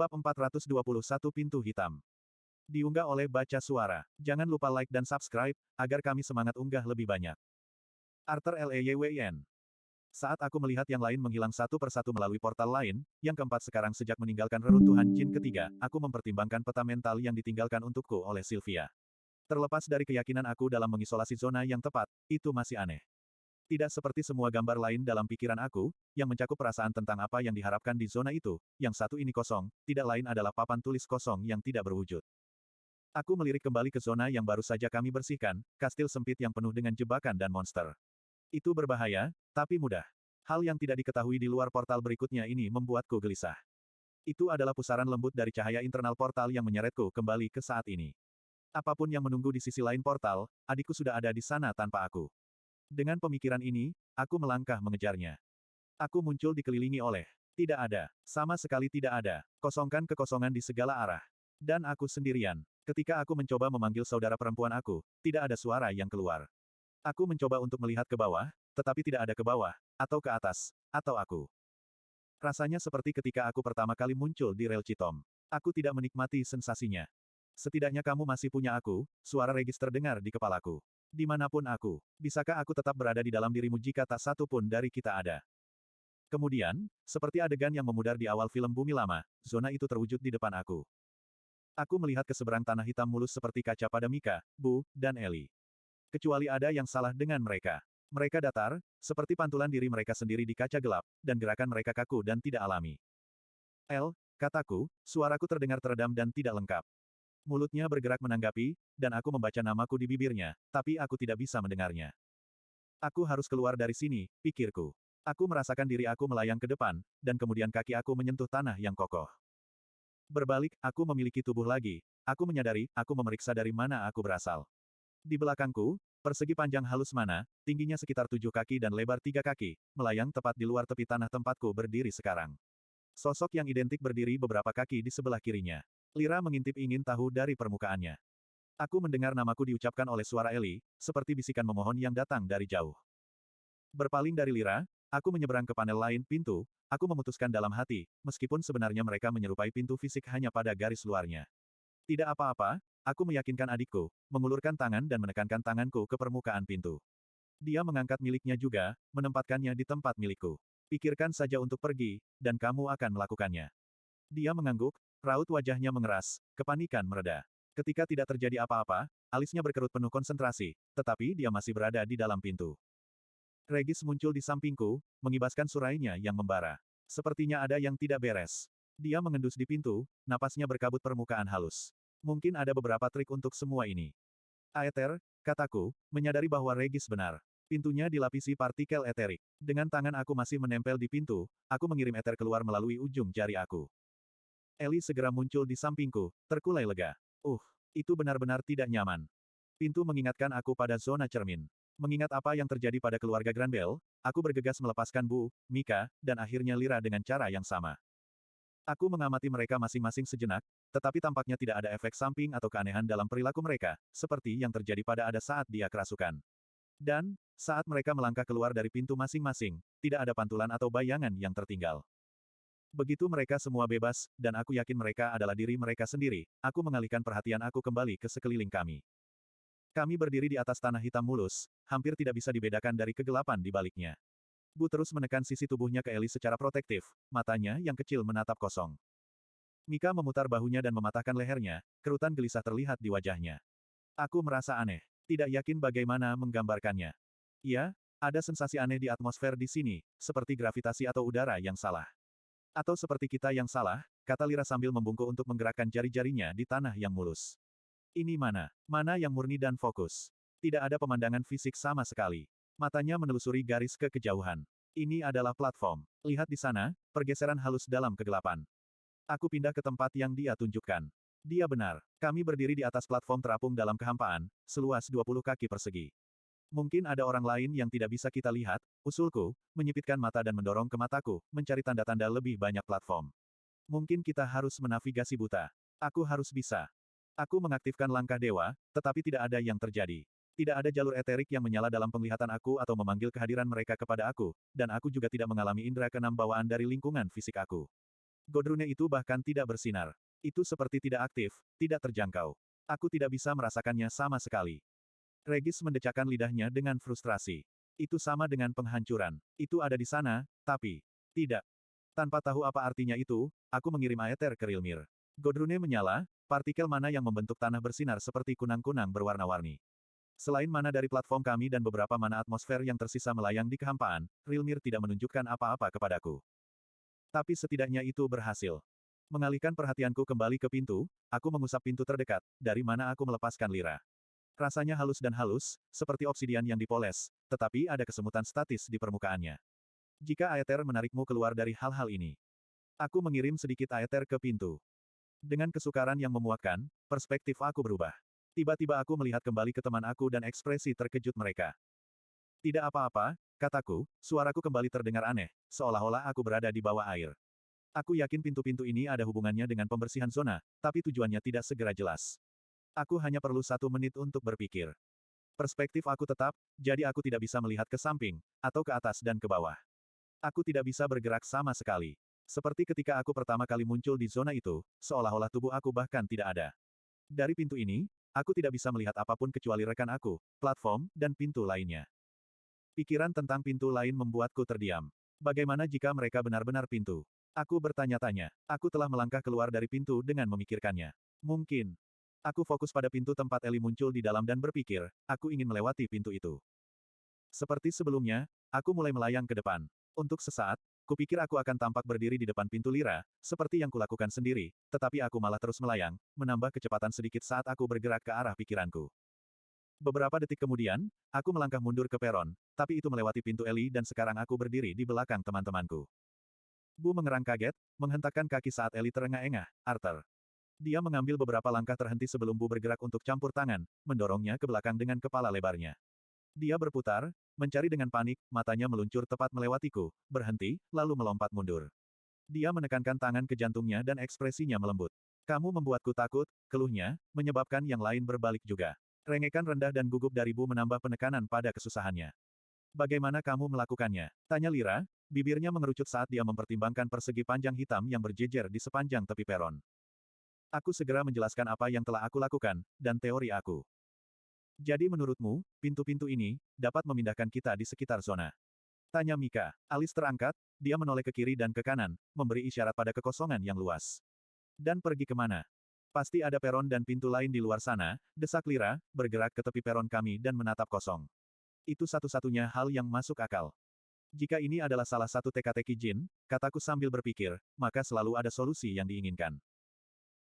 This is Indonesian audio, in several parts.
Bab 421 Pintu Hitam. Diunggah oleh Baca Suara. Jangan lupa like dan subscribe, agar kami semangat unggah lebih banyak. Arthur Leywn. Saat aku melihat yang lain menghilang satu persatu melalui portal lain, yang keempat sekarang sejak meninggalkan reruntuhan Jin ketiga, aku mempertimbangkan peta mental yang ditinggalkan untukku oleh Sylvia. Terlepas dari keyakinan aku dalam mengisolasi zona yang tepat, itu masih aneh. Tidak seperti semua gambar lain dalam pikiran aku, yang mencakup perasaan tentang apa yang diharapkan di zona itu, yang satu ini kosong, tidak lain adalah papan tulis kosong yang tidak berwujud. Aku melirik kembali ke zona yang baru saja kami bersihkan, kastil sempit yang penuh dengan jebakan dan monster. Itu berbahaya, tapi mudah. Hal yang tidak diketahui di luar portal berikutnya ini membuatku gelisah. Itu adalah pusaran lembut dari cahaya internal portal yang menyeretku kembali ke saat ini. Apapun yang menunggu di sisi lain portal, adikku sudah ada di sana tanpa aku. Dengan pemikiran ini, aku melangkah mengejarnya. Aku muncul dikelilingi oleh. Tidak ada. Sama sekali tidak ada. Kosongkan kekosongan di segala arah. Dan aku sendirian. Ketika aku mencoba memanggil saudara perempuan aku, tidak ada suara yang keluar. Aku mencoba untuk melihat ke bawah, tetapi tidak ada ke bawah, atau ke atas, atau aku. Rasanya seperti ketika aku pertama kali muncul di rel Citom. Aku tidak menikmati sensasinya. Setidaknya kamu masih punya aku, suara Regis terdengar di kepalaku. Dimanapun aku, bisakah aku tetap berada di dalam dirimu jika tak satu pun dari kita ada? Kemudian, seperti adegan yang memudar di awal film Bumi Lama, zona itu terwujud di depan aku. Aku melihat ke seberang tanah hitam mulus seperti kaca pada Mika, Bu, dan Ellie. Kecuali ada yang salah dengan mereka. Mereka datar, seperti pantulan diri mereka sendiri di kaca gelap, dan gerakan mereka kaku dan tidak alami. Kataku, suaraku terdengar teredam dan tidak lengkap. Mulutnya bergerak menanggapi, dan aku membaca namaku di bibirnya, tapi aku tidak bisa mendengarnya. Aku harus keluar dari sini, pikirku. Aku merasakan diri aku melayang ke depan, dan kemudian kaki aku menyentuh tanah yang kokoh. Berbalik, aku memiliki tubuh lagi. Aku menyadari, aku memeriksa dari mana aku berasal. Di belakangku, persegi panjang halus mana, tingginya sekitar 7 kaki dan lebar 3 kaki, melayang tepat di luar tepi tanah tempatku berdiri sekarang. Sosok yang identik berdiri beberapa kaki di sebelah kirinya. Lira mengintip ingin tahu dari permukaannya. Aku mendengar namaku diucapkan oleh suara Ellie, seperti bisikan memohon yang datang dari jauh. Berpaling dari Lira, aku menyeberang ke panel lain pintu, aku memutuskan dalam hati, meskipun sebenarnya mereka menyerupai pintu fisik hanya pada garis luarnya. Tidak apa-apa, aku meyakinkan adikku, mengulurkan tangan dan menekankan tanganku ke permukaan pintu. Dia mengangkat miliknya juga, menempatkannya di tempat milikku. Pikirkan saja untuk pergi, dan kamu akan melakukannya. Dia mengangguk, raut wajahnya mengeras, kepanikan mereda. Ketika tidak terjadi apa-apa, alisnya berkerut penuh konsentrasi, tetapi dia masih berada di dalam pintu. Regis muncul di sampingku, mengibaskan surainya yang membara. Sepertinya ada yang tidak beres. Dia mengendus di pintu, napasnya berkabut permukaan halus. Mungkin ada beberapa trik untuk semua ini. Aether, kataku, menyadari bahwa Regis benar. Pintunya dilapisi partikel eterik. Dengan tangan aku masih menempel di pintu, aku mengirim ether keluar melalui ujung jari aku. Ellie segera muncul di sampingku, terkulai lega. Itu benar-benar tidak nyaman. Pintu mengingatkan aku pada zona cermin. Mengingat apa yang terjadi pada keluarga Granbell, aku bergegas melepaskan Bu, Mika, dan akhirnya Lira dengan cara yang sama. Aku mengamati mereka masing-masing sejenak, tetapi tampaknya tidak ada efek samping atau keanehan dalam perilaku mereka, seperti yang terjadi pada Ada saat dia kerasukan. Dan, saat mereka melangkah keluar dari pintu masing-masing, tidak ada pantulan atau bayangan yang tertinggal. Begitu mereka semua bebas, dan aku yakin mereka adalah diri mereka sendiri, aku mengalihkan perhatian aku kembali ke sekeliling kami. Kami berdiri di atas tanah hitam mulus, hampir tidak bisa dibedakan dari kegelapan di baliknya. Bu terus menekan sisi tubuhnya ke Ellie secara protektif, matanya yang kecil menatap kosong. Mika memutar bahunya dan mematahkan lehernya, kerutan gelisah terlihat di wajahnya. Aku merasa aneh, tidak yakin bagaimana menggambarkannya. Ya, ada sensasi aneh di atmosfer di sini, seperti gravitasi atau udara yang salah. Atau seperti kita yang salah, kata Lira sambil membungkuk untuk menggerakkan jari-jarinya di tanah yang mulus. Ini mana? Mana yang murni dan fokus? Tidak ada pemandangan fisik sama sekali. Matanya menelusuri garis ke kejauhan. Ini adalah platform. Lihat di sana, pergeseran halus dalam kegelapan. Aku pindah ke tempat yang dia tunjukkan. Dia benar. Kami berdiri di atas platform terapung dalam kehampaan, seluas 20 kaki persegi. Mungkin ada orang lain yang tidak bisa kita lihat, usulku, menyipitkan mata dan mendorong ke mataku, mencari tanda-tanda lebih banyak platform. Mungkin kita harus menavigasi buta. Aku harus bisa. Aku mengaktifkan langkah dewa, tetapi tidak ada yang terjadi. Tidak ada jalur eterik yang menyala dalam penglihatan aku atau memanggil kehadiran mereka kepada aku, dan aku juga tidak mengalami indera keenam bawaan dari lingkungan fisik aku. Godrune itu bahkan tidak bersinar. Itu seperti tidak aktif, tidak terjangkau. Aku tidak bisa merasakannya sama sekali. Regis mendecakkan lidahnya dengan frustrasi. Itu sama dengan penghancuran. Itu ada di sana, tapi tidak. Tanpa tahu apa artinya itu, aku mengirim Aether ke Rilmir. Godrune menyala, partikel mana yang membentuk tanah bersinar seperti kunang-kunang berwarna-warni. Selain mana dari platform kami dan beberapa mana atmosfer yang tersisa melayang di kehampaan, Rilmir tidak menunjukkan apa-apa kepadaku. Tapi setidaknya itu berhasil. Mengalihkan perhatianku kembali ke pintu, aku mengusap pintu terdekat, dari mana aku melepaskan lira. Rasanya halus dan halus, seperti obsidian yang dipoles, tetapi ada kesemutan statis di permukaannya. Jika Aether menarikmu keluar dari hal-hal ini, aku mengirim sedikit Aether ke pintu. Dengan kesukaran yang memuakkan, perspektif aku berubah. Tiba-tiba aku melihat kembali ke teman aku dan ekspresi terkejut mereka. Tidak apa-apa, kataku, suaraku kembali terdengar aneh, seolah-olah aku berada di bawah air. Aku yakin pintu-pintu ini ada hubungannya dengan pembersihan zona, tapi tujuannya tidak segera jelas. Aku hanya perlu 1 menit untuk berpikir. Perspektif aku tetap, jadi aku tidak bisa melihat ke samping, atau ke atas dan ke bawah. Aku tidak bisa bergerak sama sekali. Seperti ketika aku pertama kali muncul di zona itu, seolah-olah tubuh aku bahkan tidak ada. Dari pintu ini, aku tidak bisa melihat apapun kecuali rekan aku, platform, dan pintu lainnya. Pikiran tentang pintu lain membuatku terdiam. Bagaimana jika mereka benar-benar pintu? Aku bertanya-tanya. Aku telah melangkah keluar dari pintu dengan memikirkannya. Mungkin. Aku fokus pada pintu tempat Eli muncul di dalam dan berpikir, aku ingin melewati pintu itu. Seperti sebelumnya, aku mulai melayang ke depan. Untuk sesaat, kupikir aku akan tampak berdiri di depan pintu lira, seperti yang kulakukan sendiri, tetapi aku malah terus melayang, menambah kecepatan sedikit saat aku bergerak ke arah pikiranku. Beberapa detik kemudian, aku melangkah mundur ke peron, tapi itu melewati pintu Eli dan sekarang aku berdiri di belakang teman-temanku. Bu mengerang kaget, menghentakkan kaki saat Eli terengah-engah, Arthur. Dia mengambil beberapa langkah terhenti sebelum Bu bergerak untuk campur tangan, mendorongnya ke belakang dengan kepala lebarnya. Dia berputar, mencari dengan panik, matanya meluncur tepat melewatiku, berhenti, lalu melompat mundur. Dia menekankan tangan ke jantungnya dan ekspresinya melembut. Kamu membuatku takut, keluhnya, menyebabkan yang lain berbalik juga. Rengekan rendah dan gugup dari Bu menambah penekanan pada kesusahannya. Bagaimana kamu melakukannya? Tanya Lira, bibirnya mengerucut saat dia mempertimbangkan persegi panjang hitam yang berjejer di sepanjang tepi peron. Aku segera menjelaskan apa yang telah aku lakukan, dan teori aku. Jadi menurutmu, pintu-pintu ini, dapat memindahkan kita di sekitar zona? Tanya Mika. Alis terangkat, dia menoleh ke kiri dan ke kanan, memberi isyarat pada kekosongan yang luas. Dan pergi kemana? Pasti ada peron dan pintu lain di luar sana, desak Lira, bergerak ke tepi peron kami dan menatap kosong. Itu satu-satunya hal yang masuk akal. Jika ini adalah salah satu teka-teki jin, kataku sambil berpikir, maka selalu ada solusi yang diinginkan.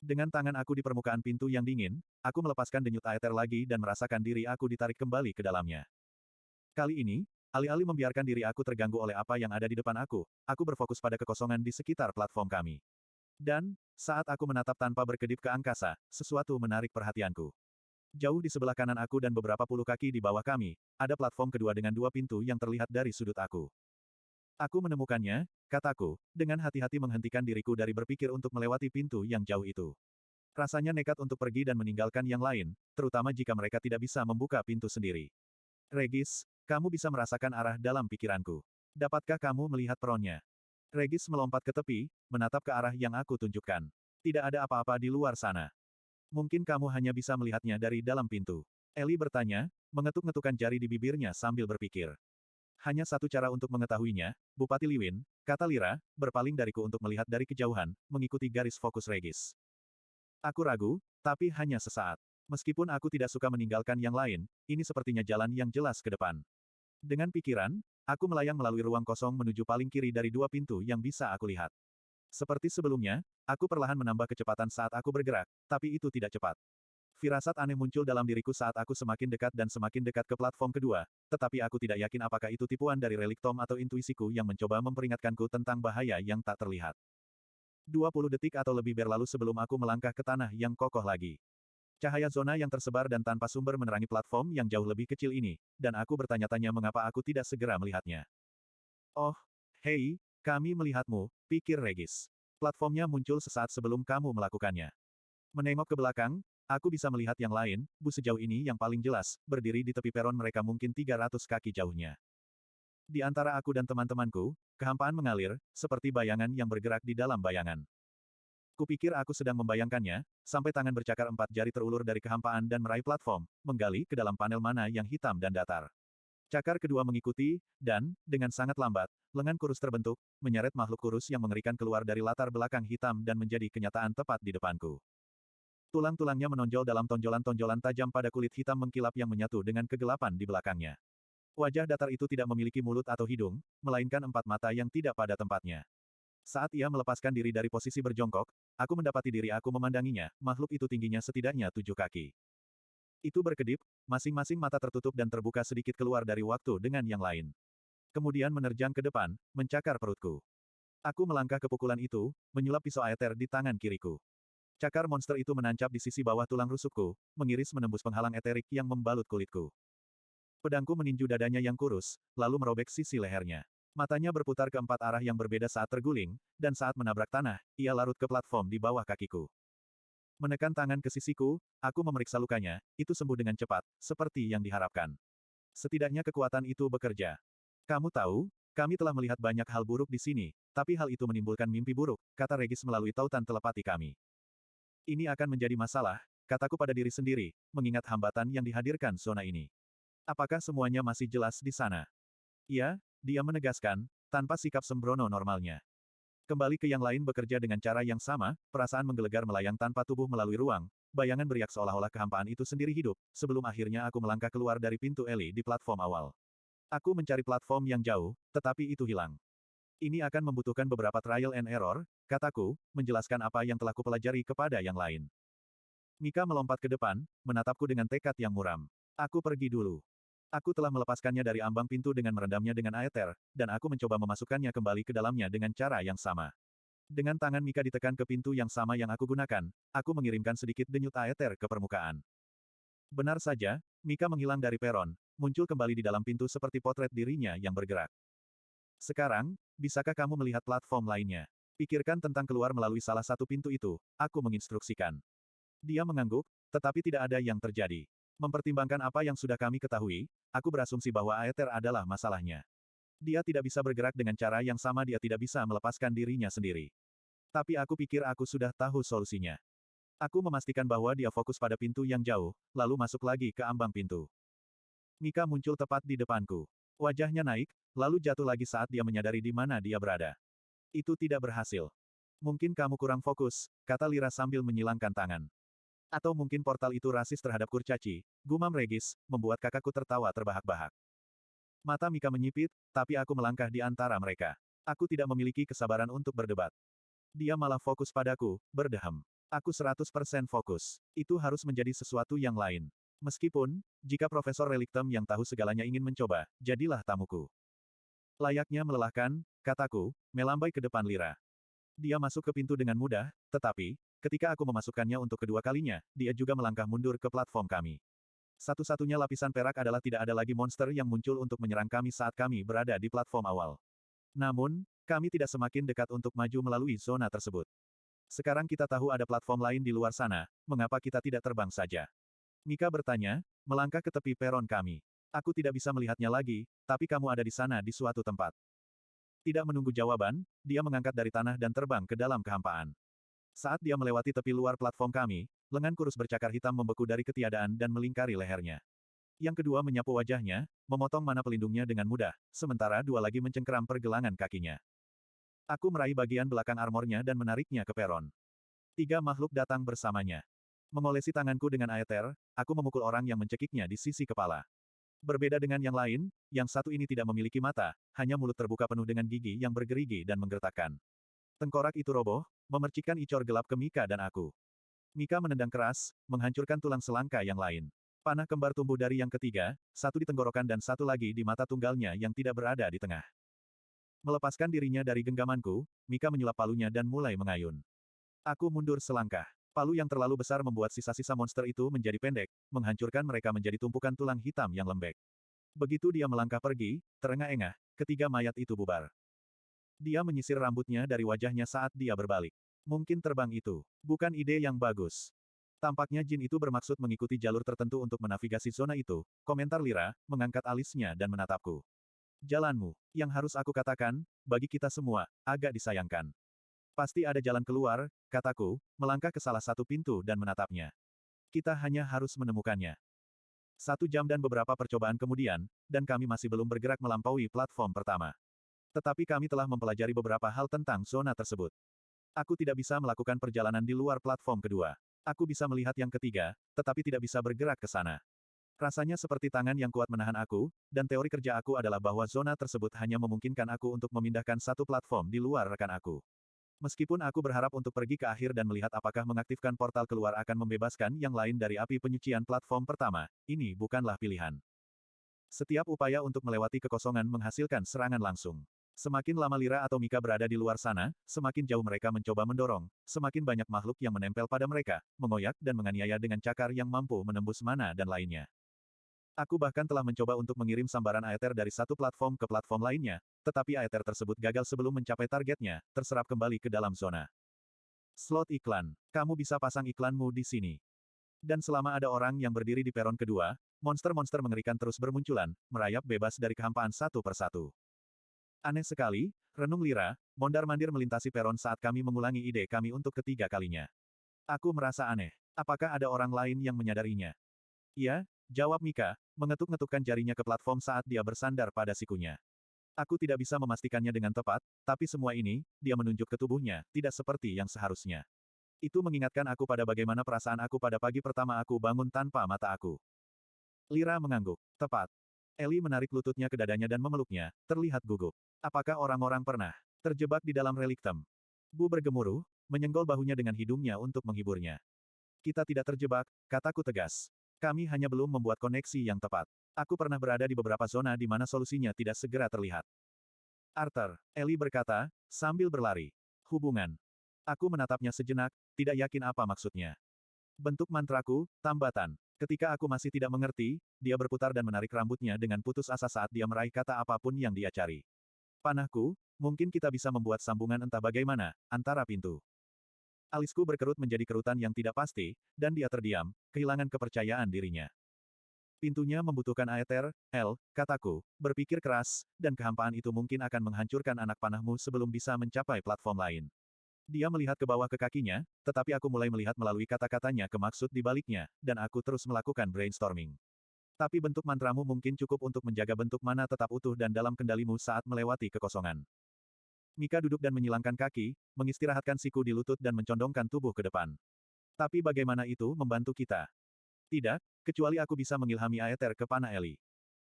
Dengan tangan aku di permukaan pintu yang dingin, aku melepaskan denyut aether lagi dan merasakan diri aku ditarik kembali ke dalamnya. Kali ini, alih-alih membiarkan diri aku terganggu oleh apa yang ada di depan aku berfokus pada kekosongan di sekitar platform kami. Dan, saat aku menatap tanpa berkedip ke angkasa, sesuatu menarik perhatianku. Jauh di sebelah kanan aku dan beberapa puluh kaki di bawah kami, ada platform kedua dengan 2 pintu yang terlihat dari sudut aku. Aku menemukannya, kataku, dengan hati-hati menghentikan diriku dari berpikir untuk melewati pintu yang jauh itu. Rasanya nekat untuk pergi dan meninggalkan yang lain, terutama jika mereka tidak bisa membuka pintu sendiri. Regis, kamu bisa merasakan arah dalam pikiranku. Dapatkah kamu melihat peronnya? Regis melompat ke tepi, menatap ke arah yang aku tunjukkan. Tidak ada apa-apa di luar sana. Mungkin kamu hanya bisa melihatnya dari dalam pintu. Eli bertanya, mengetuk-ngetukkan jari di bibirnya sambil berpikir. Hanya satu cara untuk mengetahuinya, Bupati Liwin, kata Lira, berpaling dariku untuk melihat dari kejauhan, mengikuti garis fokus Regis. Aku ragu, tapi hanya sesaat. Meskipun aku tidak suka meninggalkan yang lain, ini sepertinya jalan yang jelas ke depan. Dengan pikiran, aku melayang melalui ruang kosong menuju paling kiri dari 2 pintu yang bisa aku lihat. Seperti sebelumnya, aku perlahan menambah kecepatan saat aku bergerak, tapi itu tidak cepat. Firasat aneh muncul dalam diriku saat aku semakin dekat dan semakin dekat ke platform kedua, tetapi aku tidak yakin apakah itu tipuan dari relik Tom atau intuisiku yang mencoba memperingatkanku tentang bahaya yang tak terlihat. 20 detik atau lebih berlalu sebelum aku melangkah ke tanah yang kokoh lagi. Cahaya zona yang tersebar dan tanpa sumber menerangi platform yang jauh lebih kecil ini, dan aku bertanya-tanya mengapa aku tidak segera melihatnya. Oh, hei, kami melihatmu, pikir Regis. Platformnya muncul sesaat sebelum kamu melakukannya. Menengok ke belakang, aku bisa melihat yang lain, Bu sejauh ini yang paling jelas, berdiri di tepi peron mereka mungkin 300 kaki jauhnya. Di antara aku dan teman-temanku, kehampaan mengalir, seperti bayangan yang bergerak di dalam bayangan. Kupikir aku sedang membayangkannya, sampai tangan bercakar 4 jari terulur dari kehampaan dan meraih platform, menggali ke dalam panel mana yang hitam dan datar. Cakar kedua mengikuti, dan, dengan sangat lambat, lengan kurus terbentuk, menyeret makhluk kurus yang mengerikan keluar dari latar belakang hitam dan menjadi kenyataan tepat di depanku. Tulang-tulangnya menonjol dalam tonjolan-tonjolan tajam pada kulit hitam mengkilap yang menyatu dengan kegelapan di belakangnya. Wajah datar itu tidak memiliki mulut atau hidung, melainkan 4 mata yang tidak pada tempatnya. Saat ia melepaskan diri dari posisi berjongkok, aku mendapati diri aku memandanginya, makhluk itu tingginya setidaknya 7 kaki. Itu berkedip, masing-masing mata tertutup dan terbuka sedikit keluar dari waktu dengan yang lain. Kemudian menerjang ke depan, mencakar perutku. Aku melangkah ke pukulan itu, menyulap pisau aether di tangan kiriku. Cakar monster itu menancap di sisi bawah tulang rusukku, mengiris menembus penghalang eterik yang membalut kulitku. Pedangku meninju dadanya yang kurus, lalu merobek sisi lehernya. Matanya berputar ke 4 arah yang berbeda saat terguling, dan saat menabrak tanah, ia larut ke platform di bawah kakiku. Menekan tangan ke sisiku, aku memeriksa lukanya, itu sembuh dengan cepat, seperti yang diharapkan. Setidaknya kekuatan itu bekerja. Kamu tahu, kami telah melihat banyak hal buruk di sini, tapi hal itu menimbulkan mimpi buruk, kata Regis melalui tautan telepati kami. Ini akan menjadi masalah, kataku pada diri sendiri, mengingat hambatan yang dihadirkan zona ini. Apakah semuanya masih jelas di sana? Iya, dia menegaskan, tanpa sikap sembrono normalnya. Kembali ke yang lain bekerja dengan cara yang sama, perasaan menggelegar melayang tanpa tubuh melalui ruang, bayangan beriak seolah-olah kehampaan itu sendiri hidup, sebelum akhirnya aku melangkah keluar dari pintu Eli di platform awal. Aku mencari platform yang jauh, tetapi itu hilang. Ini akan membutuhkan beberapa trial and error, kataku, menjelaskan apa yang telah kupelajari kepada yang lain. Mika melompat ke depan, menatapku dengan tekad yang muram. Aku pergi dulu. Aku telah melepaskannya dari ambang pintu dengan merendamnya dengan aether, dan aku mencoba memasukkannya kembali ke dalamnya dengan cara yang sama. Dengan tangan Mika ditekan ke pintu yang sama yang aku gunakan, aku mengirimkan sedikit denyut aether ke permukaan. Benar saja, Mika menghilang dari peron, muncul kembali di dalam pintu seperti potret dirinya yang bergerak. Sekarang, bisakah kamu melihat platform lainnya? Pikirkan tentang keluar melalui salah satu pintu itu, aku menginstruksikan. Dia mengangguk, tetapi tidak ada yang terjadi. Mempertimbangkan apa yang sudah kami ketahui, aku berasumsi bahwa aether adalah masalahnya. Dia tidak bisa bergerak dengan cara yang sama, dia tidak bisa melepaskan dirinya sendiri. Tapi aku pikir aku sudah tahu solusinya. Aku memastikan bahwa dia fokus pada pintu yang jauh, lalu masuk lagi ke ambang pintu. Mika muncul tepat di depanku. Wajahnya naik, lalu jatuh lagi saat dia menyadari di mana dia berada. Itu tidak berhasil. Mungkin kamu kurang fokus, kata Lira sambil menyilangkan tangan. Atau mungkin portal itu rasis terhadap kurcaci, gumam Regis, membuat kakakku tertawa terbahak-bahak. Mata Mika menyipit, tapi aku melangkah di antara mereka. Aku tidak memiliki kesabaran untuk berdebat. Dia malah fokus padaku, berdehem. Aku 100% fokus. Itu harus menjadi sesuatu yang lain. Meskipun, jika Profesor Relictem yang tahu segalanya ingin mencoba, jadilah tamuku. Layaknya melelahkan, kataku, melambai ke depan Lira. Dia masuk ke pintu dengan mudah, tetapi, ketika aku memasukkannya untuk kedua kalinya, dia juga melangkah mundur ke platform kami. Satu-satunya lapisan perak adalah tidak ada lagi monster yang muncul untuk menyerang kami saat kami berada di platform awal. Namun, kami tidak semakin dekat untuk maju melalui zona tersebut. Sekarang kita tahu ada platform lain di luar sana, mengapa kita tidak terbang saja? Mika bertanya, melangkah ke tepi peron kami. Aku tidak bisa melihatnya lagi, tapi kamu ada di sana di suatu tempat. Tidak menunggu jawaban, dia mengangkat dari tanah dan terbang ke dalam kehampaan. Saat dia melewati tepi luar platform kami, lengan kurus bercakar hitam membeku dari ketiadaan dan melingkari lehernya. Yang kedua menyapu wajahnya, memotong mana pelindungnya dengan mudah, sementara dua lagi mencengkeram pergelangan kakinya. Aku meraih bagian belakang armornya dan menariknya ke peron. 3 makhluk datang bersamanya. Mengolesi tanganku dengan aether, aku memukul orang yang mencekiknya di sisi kepala. Berbeda dengan yang lain, yang satu ini tidak memiliki mata, hanya mulut terbuka penuh dengan gigi yang bergerigi dan menggertakkan. Tengkorak itu roboh, memercikkan icor gelap ke Mika dan aku. Mika menendang keras, menghancurkan tulang selangka yang lain. Panah kembar tumbuh dari yang ketiga, satu di tenggorokan dan satu lagi di mata tunggalnya yang tidak berada di tengah. Melepaskan dirinya dari genggamanku, Mika menyulap palunya dan mulai mengayun. Aku mundur selangkah. Palu yang terlalu besar membuat sisa-sisa monster itu menjadi pendek, menghancurkan mereka menjadi tumpukan tulang hitam yang lembek. Begitu dia melangkah pergi, terengah-engah, ketiga mayat itu bubar. Dia menyisir rambutnya dari wajahnya saat dia berbalik. Mungkin terbang itu bukan ide yang bagus. Tampaknya jin itu bermaksud mengikuti jalur tertentu untuk menavigasi zona itu, komentar Lira, mengangkat alisnya dan menatapku. Jalanmu. Yang harus aku katakan, bagi kita semua, agak disayangkan. Pasti ada jalan keluar, kataku, melangkah ke salah satu pintu dan menatapnya. Kita hanya harus menemukannya. 1 jam dan beberapa percobaan kemudian, dan kami masih belum bergerak melampaui platform pertama. Tetapi kami telah mempelajari beberapa hal tentang zona tersebut. Aku tidak bisa melakukan perjalanan di luar platform kedua. Aku bisa melihat yang ketiga, tetapi tidak bisa bergerak ke sana. Rasanya seperti tangan yang kuat menahan aku, dan teori kerja aku adalah bahwa zona tersebut hanya memungkinkan aku untuk memindahkan satu platform di luar rekan aku. Meskipun aku berharap untuk pergi ke akhir dan melihat apakah mengaktifkan portal keluar akan membebaskan yang lain dari api penyucian platform pertama, ini bukanlah pilihan. Setiap upaya untuk melewati kekosongan menghasilkan serangan langsung. Semakin lama Lira atau Mika berada di luar sana, semakin jauh mereka mencoba mendorong, semakin banyak makhluk yang menempel pada mereka, mengoyak dan menganiaya dengan cakar yang mampu menembus mana dan lainnya. Aku bahkan telah mencoba untuk mengirim sambaran aether dari satu platform ke platform lainnya, tetapi aether tersebut gagal sebelum mencapai targetnya, terserap kembali ke dalam zona. Slot iklan. Kamu bisa pasang iklanmu di sini. Dan selama ada orang yang berdiri di peron kedua, monster-monster mengerikan terus bermunculan, merayap bebas dari kehampaan satu persatu. Aneh sekali, renung Lira, mondar-mandir melintasi peron saat kami mengulangi ide kami untuk ketiga kalinya. Aku merasa aneh. Apakah ada orang lain yang menyadarinya? Ya, jawab Mika, mengetuk-ngetukkan jarinya ke platform saat dia bersandar pada sikunya. Aku tidak bisa memastikannya dengan tepat, tapi semua ini, dia menunjuk ke tubuhnya, tidak seperti yang seharusnya. Itu mengingatkan aku pada bagaimana perasaan aku pada pagi pertama aku bangun tanpa mata aku. Lira mengangguk. Tepat. Eli menarik lututnya ke dadanya dan memeluknya, terlihat gugup. Apakah orang-orang pernah terjebak di dalam reliktem? Bu bergemuruh, menyenggol bahunya dengan hidungnya untuk menghiburnya. Kita tidak terjebak, kataku tegas. Kami hanya belum membuat koneksi yang tepat. Aku pernah berada di beberapa zona di mana solusinya tidak segera terlihat. Arthur, Eli berkata, sambil berlari. Hubungan. Aku menatapnya sejenak, tidak yakin apa maksudnya. Bentuk mantraku, tambatan. Ketika aku masih tidak mengerti, dia berputar dan menarik rambutnya dengan putus asa saat dia meraih kata apapun yang dia cari. Panahku, mungkin kita bisa membuat sambungan entah bagaimana, antara pintu. Alisku berkerut menjadi kerutan yang tidak pasti, dan dia terdiam, kehilangan kepercayaan dirinya. Pintunya membutuhkan aether, kataku, berpikir keras, dan kehampaan itu mungkin akan menghancurkan anak panahmu sebelum bisa mencapai platform lain. Dia melihat ke bawah ke kakinya, tetapi aku mulai melihat melalui kata-katanya ke maksud di baliknya, dan aku terus melakukan brainstorming. Tapi bentuk mantramu mungkin cukup untuk menjaga bentuk mana tetap utuh dan dalam kendalimu saat melewati kekosongan. Mika duduk dan menyilangkan kaki, mengistirahatkan siku di lutut dan mencondongkan tubuh ke depan. Tapi bagaimana itu membantu kita? Tidak, kecuali aku bisa mengilhami aether ke panah Eli.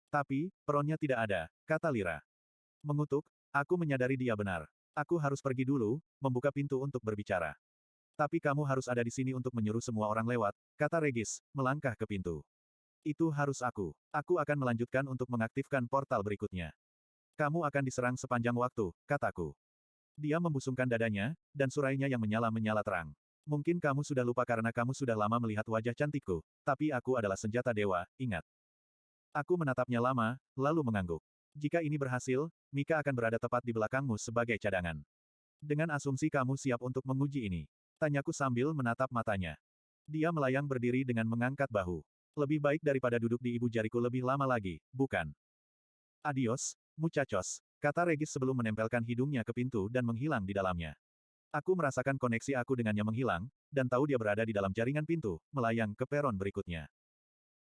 Tapi, peronnya tidak ada, kata Lira. Mengutuk, aku menyadari dia benar. Aku harus pergi dulu, membuka pintu untuk berbicara. Tapi kamu harus ada di sini untuk menyuruh semua orang lewat, kata Regis, melangkah ke pintu. Itu harus aku. Aku akan melanjutkan untuk mengaktifkan portal berikutnya. Kamu akan diserang sepanjang waktu, kataku. Dia membusungkan dadanya, dan surainya yang menyala-menyala terang. Mungkin kamu sudah lupa karena kamu sudah lama melihat wajah cantikku, tapi aku adalah senjata dewa, ingat. Aku menatapnya lama, lalu mengangguk. Jika ini berhasil, Mika akan berada tepat di belakangmu sebagai cadangan. Dengan asumsi kamu siap untuk menguji ini. Tanyaku sambil menatap matanya. Dia melayang berdiri dengan mengangkat bahu. Lebih baik daripada duduk di ibu jariku lebih lama lagi, bukan? Adios, muchachos, kata Regis sebelum menempelkan hidungnya ke pintu dan menghilang di dalamnya. Aku merasakan koneksi aku dengannya menghilang, dan tahu dia berada di dalam jaringan pintu, melayang ke peron berikutnya.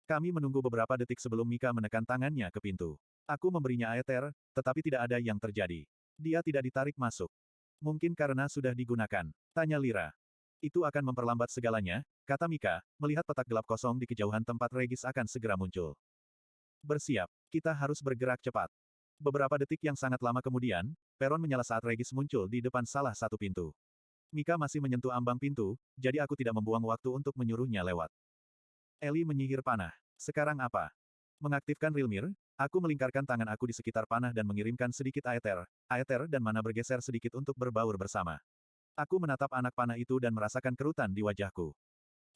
Kami menunggu beberapa detik sebelum Mika menekan tangannya ke pintu. Aku memberinya aether, tetapi tidak ada yang terjadi. Dia tidak ditarik masuk. Mungkin karena sudah digunakan. Tanya Lira. Itu akan memperlambat segalanya, kata Mika, melihat petak gelap kosong di kejauhan tempat Regis akan segera muncul. Bersiap, kita harus bergerak cepat. Beberapa detik yang sangat lama kemudian, peron menyala saat Regis muncul di depan salah satu pintu. Mika masih menyentuh ambang pintu, jadi aku tidak membuang waktu untuk menyuruhnya lewat. Eli menyihir panah. Sekarang apa? Mengaktifkan Rilmir, aku melingkarkan tangan aku di sekitar panah dan mengirimkan sedikit aether dan mana bergeser sedikit untuk berbaur bersama. Aku menatap anak panah itu dan merasakan kerutan di wajahku.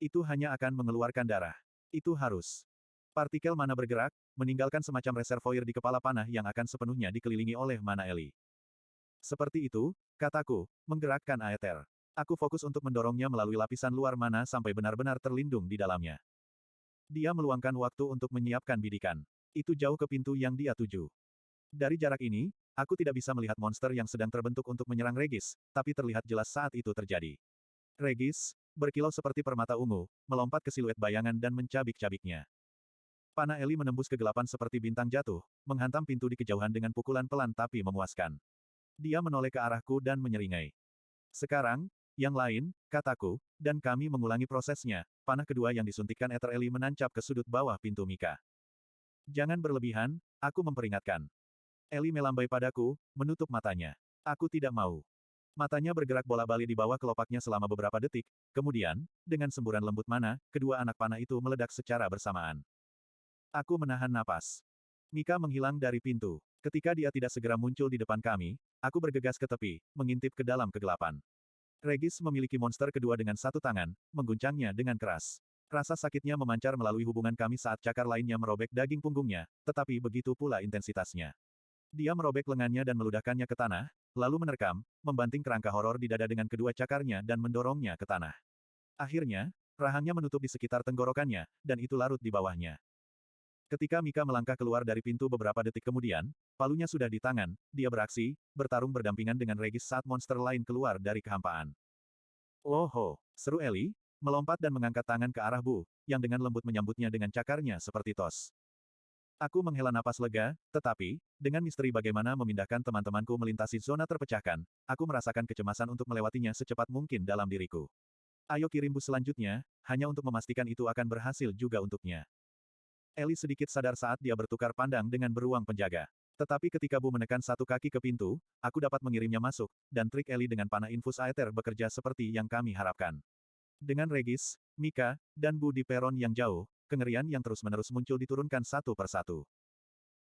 Itu hanya akan mengeluarkan darah. Itu harus. Partikel mana bergerak, meninggalkan semacam reservoir di kepala panah yang akan sepenuhnya dikelilingi oleh mana Eli. Seperti itu, kataku, menggerakkan aether. Aku fokus untuk mendorongnya melalui lapisan luar mana sampai benar-benar terlindung di dalamnya. Dia meluangkan waktu untuk menyiapkan bidikan. Itu jauh ke pintu yang dia tuju. Dari jarak ini, aku tidak bisa melihat monster yang sedang terbentuk untuk menyerang Regis, tapi terlihat jelas saat itu terjadi. Regis, berkilau seperti permata ungu, melompat ke siluet bayangan dan mencabik-cabiknya. Panah Eli menembus kegelapan seperti bintang jatuh, menghantam pintu di kejauhan dengan pukulan pelan tapi memuaskan. Dia menoleh ke arahku dan menyeringai. Sekarang, yang lain, kataku, dan kami mengulangi prosesnya. Panah kedua yang disuntikkan Ether Eli menancap ke sudut bawah pintu Mika. Jangan berlebihan, aku memperingatkan. Eli melambai padaku, menutup matanya. Aku tidak mau. Matanya bergerak bola-balik di bawah kelopaknya selama beberapa detik, kemudian, dengan semburan lembut mana, kedua anak panah itu meledak secara bersamaan. Aku menahan napas. Mika menghilang dari pintu. Ketika dia tidak segera muncul di depan kami, aku bergegas ke tepi, mengintip ke dalam kegelapan. Regis memiliki monster kedua dengan satu tangan, mengguncangnya dengan keras. Rasa sakitnya memancar melalui hubungan kami saat cakar lainnya merobek daging punggungnya, tetapi begitu pula intensitasnya. Dia merobek lengannya dan meludahkannya ke tanah, lalu menerkam, membanting kerangka horor di dada dengan kedua cakarnya dan mendorongnya ke tanah. Akhirnya, rahangnya menutup di sekitar tenggorokannya, dan itu larut di bawahnya. Ketika Mika melangkah keluar dari pintu beberapa detik kemudian, palunya sudah di tangan, dia beraksi, bertarung berdampingan dengan Regis saat monster lain keluar dari kehampaan. "Oh!" seru Eli, melompat dan mengangkat tangan ke arah Bu, yang dengan lembut menyambutnya dengan cakarnya seperti tos. Aku menghela napas lega, tetapi, dengan misteri bagaimana memindahkan teman-temanku melintasi zona terpecahkan, aku merasakan kecemasan untuk melewatinya secepat mungkin dalam diriku. Ayo kirim bus selanjutnya, hanya untuk memastikan itu akan berhasil juga untuknya. Eli sedikit sadar saat dia bertukar pandang dengan beruang penjaga. Tetapi ketika Bu menekan satu kaki ke pintu, aku dapat mengirimnya masuk, dan trik Eli dengan panah infus aether bekerja seperti yang kami harapkan. Dengan Regis, Mika, dan Bu di peron yang jauh, kengerian yang terus-menerus muncul diturunkan satu persatu.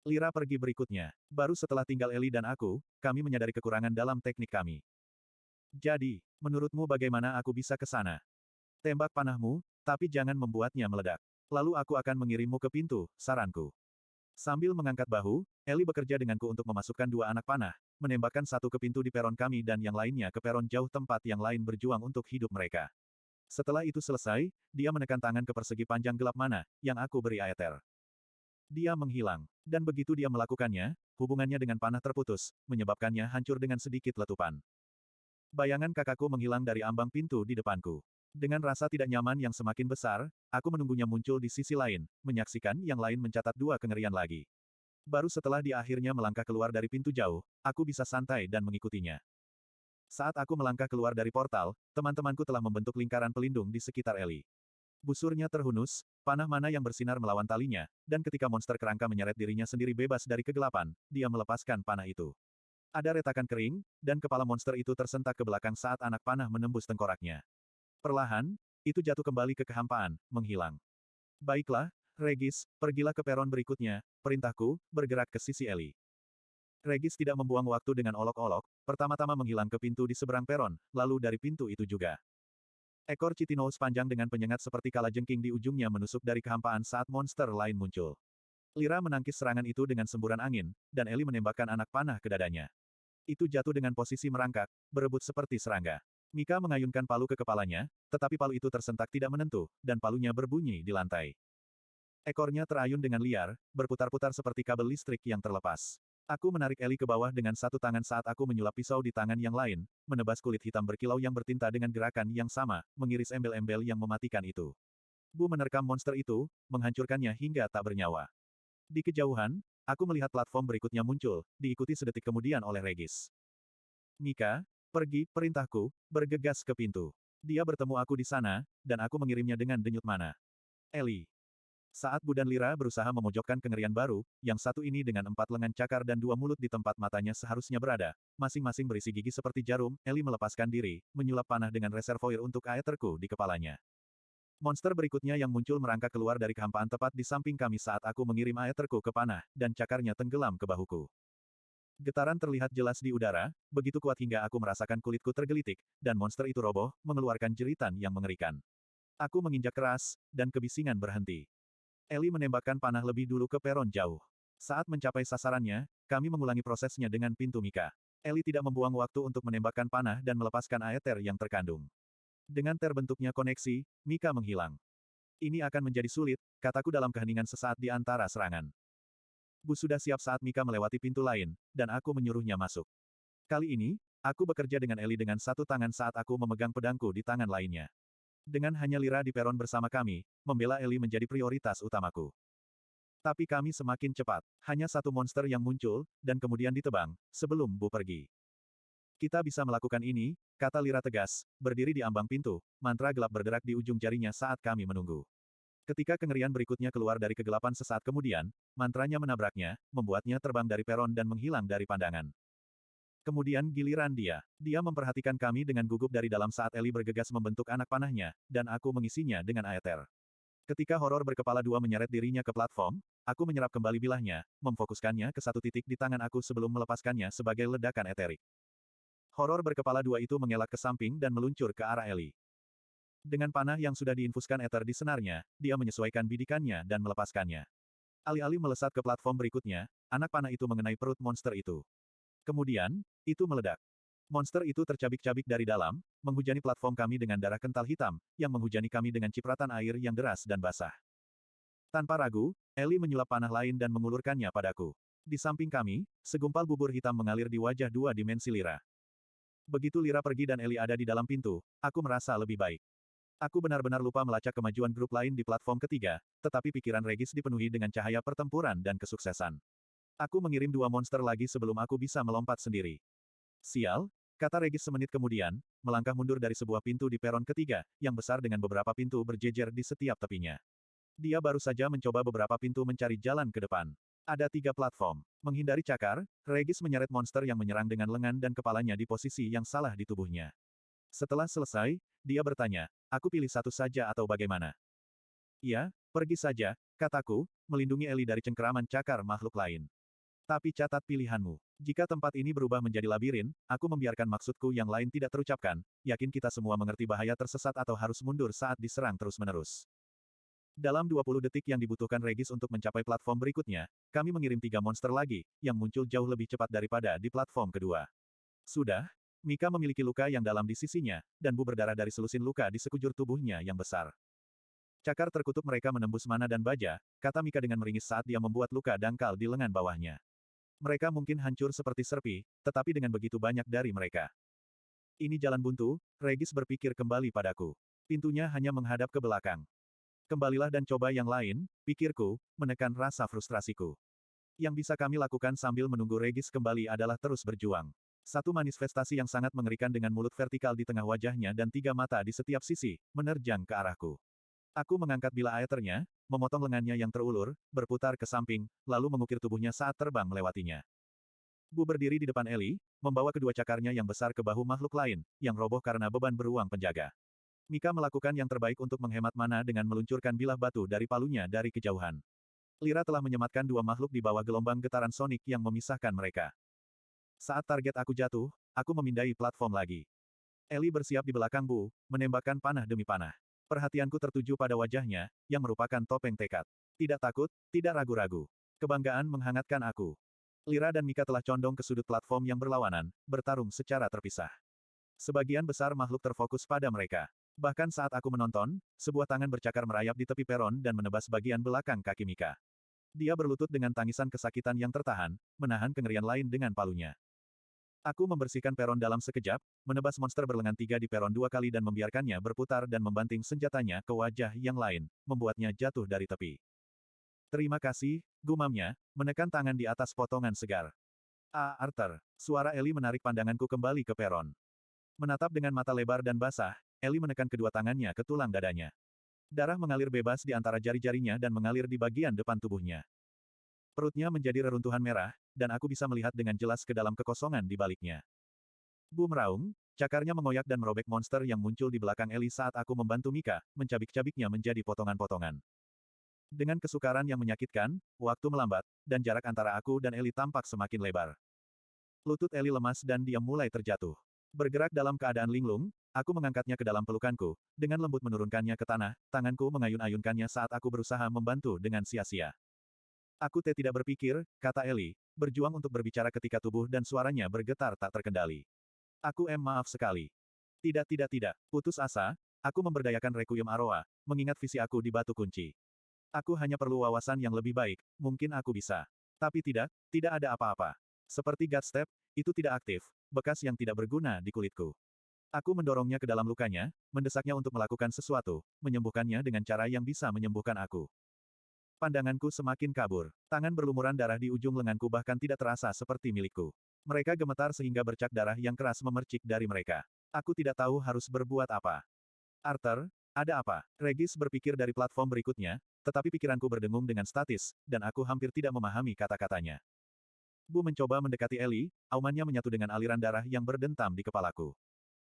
Lira pergi berikutnya. Baru setelah tinggal Eli dan aku, kami menyadari kekurangan dalam teknik kami. Jadi, menurutmu bagaimana aku bisa ke sana? Tembak panahmu, tapi jangan membuatnya meledak. Lalu aku akan mengirimmu ke pintu, saranku. Sambil mengangkat bahu, Eli bekerja denganku untuk memasukkan dua anak panah, menembakkan satu ke pintu di peron kami dan yang lainnya ke peron jauh tempat yang lain berjuang untuk hidup mereka. Setelah itu selesai, dia menekan tangan ke persegi panjang gelap mana, yang aku beri aether. Dia menghilang. Dan begitu dia melakukannya, hubungannya dengan panah terputus, menyebabkannya hancur dengan sedikit letupan. Bayangan kakakku menghilang dari ambang pintu di depanku. Dengan rasa tidak nyaman yang semakin besar, aku menunggunya muncul di sisi lain, menyaksikan yang lain mencatat dua kengerian lagi. Baru setelah dia akhirnya melangkah keluar dari pintu jauh, aku bisa santai dan mengikutinya. Saat aku melangkah keluar dari portal, teman-temanku telah membentuk lingkaran pelindung di sekitar Eli. Busurnya terhunus, panah mana yang bersinar melawan talinya, dan ketika monster kerangka menyeret dirinya sendiri bebas dari kegelapan, dia melepaskan panah itu. Ada retakan kering, dan kepala monster itu tersentak ke belakang saat anak panah menembus tengkoraknya. Perlahan, itu jatuh kembali ke kehampaan, menghilang. Baiklah, Regis, pergilah ke peron berikutnya, perintahku, bergerak ke sisi Eli. Regis tidak membuang waktu dengan olok-olok, pertama-tama menghilang ke pintu di seberang peron, lalu dari pintu itu juga. Ekor Chitinous panjang dengan penyengat seperti kalajengking di ujungnya menusuk dari kehampaan saat monster lain muncul. Lira menangkis serangan itu dengan semburan angin, dan Eli menembakkan anak panah ke dadanya. Itu jatuh dengan posisi merangkak, berebut seperti serangga. Mika mengayunkan palu ke kepalanya, tetapi palu itu tersentak tidak menentu, dan palunya berbunyi di lantai. Ekornya terayun dengan liar, berputar-putar seperti kabel listrik yang terlepas. Aku menarik Eli ke bawah dengan satu tangan saat aku menyulap pisau di tangan yang lain, menebas kulit hitam berkilau yang bertinta dengan gerakan yang sama, mengiris embel-embel yang mematikan itu. Bu menerkam monster itu, menghancurkannya hingga tak bernyawa. Di kejauhan, aku melihat platform berikutnya muncul, diikuti sedetik kemudian oleh Regis. Mika, pergi, perintahku, bergegas ke pintu. Dia bertemu aku di sana, dan aku mengirimnya dengan denyut mana. Eli. Saat Bu dan Lira berusaha memojokkan kengerian baru, yang satu ini dengan 4 lengan cakar dan 2 mulut di tempat matanya seharusnya berada, masing-masing berisi gigi seperti jarum, Eli melepaskan diri, menyulap panah dengan reservoir untuk aetherku di kepalanya. Monster berikutnya yang muncul merangkak keluar dari kehampaan tepat di samping kami saat aku mengirim aetherku ke panah, dan cakarnya tenggelam ke bahuku. Getaran terlihat jelas di udara, begitu kuat hingga aku merasakan kulitku tergelitik, dan monster itu roboh, mengeluarkan jeritan yang mengerikan. Aku menginjak keras, dan kebisingan berhenti. Eli menembakkan panah lebih dulu ke peron jauh. Saat mencapai sasarannya, kami mengulangi prosesnya dengan pintu Mika. Eli tidak membuang waktu untuk menembakkan panah dan melepaskan aether yang terkandung. Dengan terbentuknya koneksi, Mika menghilang. Ini akan menjadi sulit, kataku dalam keheningan sesaat di antara serangan. Bu sudah siap saat Mika melewati pintu lain, dan aku menyuruhnya masuk. Kali ini, aku bekerja dengan Eli dengan satu tangan saat aku memegang pedangku di tangan lainnya. Dengan hanya Lira di peron bersama kami, membela Eli menjadi prioritas utamaku. Tapi kami semakin cepat. Hanya satu monster yang muncul, dan kemudian ditebang, sebelum Bu pergi. Kita bisa melakukan ini, kata Lira tegas, berdiri di ambang pintu, mantra gelap berderak di ujung jarinya saat kami menunggu. Ketika kengerian berikutnya keluar dari kegelapan sesaat kemudian, mantranya menabraknya, membuatnya terbang dari peron dan menghilang dari pandangan. Kemudian giliran dia. Dia memperhatikan kami dengan gugup dari dalam saat Eli bergegas membentuk anak panahnya, dan aku mengisinya dengan aether. Ketika horor berkepala dua menyeret dirinya ke platform, aku menyerap kembali bilahnya, memfokuskannya ke satu titik di tangan aku sebelum melepaskannya sebagai ledakan eterik. Horor berkepala dua itu mengelak ke samping dan meluncur ke arah Eli. Dengan panah yang sudah diinfuskan ether di senarnya, dia menyesuaikan bidikannya dan melepaskannya. Alih-alih melesat ke platform berikutnya, anak panah itu mengenai perut monster itu. Kemudian, itu meledak. Monster itu tercabik-cabik dari dalam, menghujani platform kami dengan darah kental hitam, yang menghujani kami dengan cipratan air yang deras dan basah. Tanpa ragu, Eli menyulap panah lain dan mengulurkannya padaku. Di samping kami, segumpal bubur hitam mengalir di wajah dua dimensi Lira. Begitu Lira pergi dan Eli ada di dalam pintu, aku merasa lebih baik. Aku benar-benar lupa melacak kemajuan grup lain di platform ketiga, tetapi pikiran Regis dipenuhi dengan cahaya pertempuran dan kesuksesan. Aku mengirim dua monster lagi sebelum aku bisa melompat sendiri. Sial, kata Regis semenit kemudian, melangkah mundur dari sebuah pintu di peron ketiga, yang besar dengan beberapa pintu berjejer di setiap tepinya. Dia baru saja mencoba beberapa pintu mencari jalan ke depan. Ada 3 platform. Menghindari cakar, Regis menyeret monster yang menyerang dengan lengan dan kepalanya di posisi yang salah di tubuhnya. Setelah selesai, dia bertanya, aku pilih satu saja atau bagaimana? Iya, pergi saja, kataku, melindungi Eli dari cengkeraman cakar makhluk lain. Tapi catat pilihanmu. Jika tempat ini berubah menjadi labirin, aku membiarkan maksudku yang lain tidak terucapkan, yakin kita semua mengerti bahaya tersesat atau harus mundur saat diserang terus-menerus. Dalam 20 detik yang dibutuhkan Regis untuk mencapai platform berikutnya, kami mengirim 3 monster lagi, yang muncul jauh lebih cepat daripada di platform kedua. Sudah, Mika memiliki luka yang dalam di sisinya, dan Bu berdarah dari selusin luka di sekujur tubuhnya yang besar. Cakar terkutuk mereka menembus mana dan baja, kata Mika dengan meringis saat dia membuat luka dangkal di lengan bawahnya. Mereka mungkin hancur seperti serpi, tetapi dengan begitu banyak dari mereka. Ini jalan buntu, Regis berpikir kembali padaku. Pintunya hanya menghadap ke belakang. Kembalilah dan coba yang lain, pikirku, menekan rasa frustrasiku. Yang bisa kami lakukan sambil menunggu Regis kembali adalah terus berjuang. Satu manifestasi yang sangat mengerikan dengan mulut vertikal di tengah wajahnya dan 3 mata di setiap sisi, menerjang ke arahku. Aku mengangkat bilah aethernya, memotong lengannya yang terulur, berputar ke samping, lalu mengukir tubuhnya saat terbang melewatinya. Bu berdiri di depan Eli, membawa kedua cakarnya yang besar ke bahu makhluk lain, yang roboh karena beban beruang penjaga. Mika melakukan yang terbaik untuk menghemat mana dengan meluncurkan bilah batu dari palunya dari kejauhan. Lira telah menyematkan 2 makhluk di bawah gelombang getaran sonik yang memisahkan mereka. Saat target aku jatuh, aku memindai platform lagi. Eli bersiap di belakang Bu, menembakkan panah demi panah. Perhatianku tertuju pada wajahnya, yang merupakan topeng tekad. Tidak takut, tidak ragu-ragu. Kebanggaan menghangatkan aku. Lira dan Mika telah condong ke sudut platform yang berlawanan, bertarung secara terpisah. Sebagian besar makhluk terfokus pada mereka. Bahkan saat aku menonton, sebuah tangan bercakar merayap di tepi peron dan menebas bagian belakang kaki Mika. Dia berlutut dengan tangisan kesakitan yang tertahan, menahan kengerian lain dengan palunya. Aku membersihkan peron dalam sekejap, menebas monster berlengan 3 di peron 2 kali dan membiarkannya berputar dan membanting senjatanya ke wajah yang lain, membuatnya jatuh dari tepi. Terima kasih, gumamnya, menekan tangan di atas potongan segar. Arthur. Suara Eli menarik pandanganku kembali ke peron. Menatap dengan mata lebar dan basah, Eli menekan kedua tangannya ke tulang dadanya. Darah mengalir bebas di antara jari-jarinya dan mengalir di bagian depan tubuhnya. Perutnya menjadi reruntuhan merah, dan aku bisa melihat dengan jelas ke dalam kekosongan di baliknya. Bu meraung, cakarnya mengoyak dan merobek monster yang muncul di belakang Eli saat aku membantu Mika, mencabik-cabiknya menjadi potongan-potongan. Dengan kesukaran yang menyakitkan, waktu melambat, dan jarak antara aku dan Eli tampak semakin lebar. Lutut Eli lemas dan dia mulai terjatuh. Bergerak dalam keadaan linglung, aku mengangkatnya ke dalam pelukanku, dengan lembut menurunkannya ke tanah, tanganku mengayun-ayunkannya saat aku berusaha membantu dengan sia-sia. Aku tidak berpikir, kata Eli, berjuang untuk berbicara ketika tubuh dan suaranya bergetar tak terkendali. Aku maaf sekali. Tidak. Putus asa, aku memberdayakan Requiem Aroa, mengingat visi aku di batu kunci. Aku hanya perlu wawasan yang lebih baik, mungkin aku bisa. Tapi tidak ada apa-apa. Seperti God Step, itu tidak aktif, bekas yang tidak berguna di kulitku. Aku mendorongnya ke dalam lukanya, mendesaknya untuk melakukan sesuatu, menyembuhkannya dengan cara yang bisa menyembuhkan aku. Pandanganku semakin kabur. Tangan berlumuran darah di ujung lenganku bahkan tidak terasa seperti milikku. Mereka gemetar sehingga bercak darah yang keras memercik dari mereka. Aku tidak tahu harus berbuat apa. Arthur, ada apa? Regis berpikir dari platform berikutnya, tetapi pikiranku berdengung dengan statis, dan aku hampir tidak memahami kata-katanya. Bu mencoba mendekati Ellie, aumannya menyatu dengan aliran darah yang berdentam di kepalaku.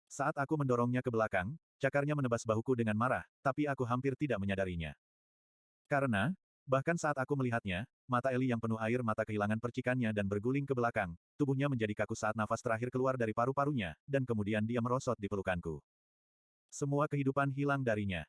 Saat aku mendorongnya ke belakang, cakarnya menebas bahuku dengan marah, tapi aku hampir tidak menyadarinya. Karena, bahkan saat aku melihatnya, mata Ellie yang penuh air mata kehilangan percikannya dan berguling ke belakang, tubuhnya menjadi kaku saat nafas terakhir keluar dari paru-parunya, dan kemudian dia merosot di pelukanku. Semua kehidupan hilang darinya.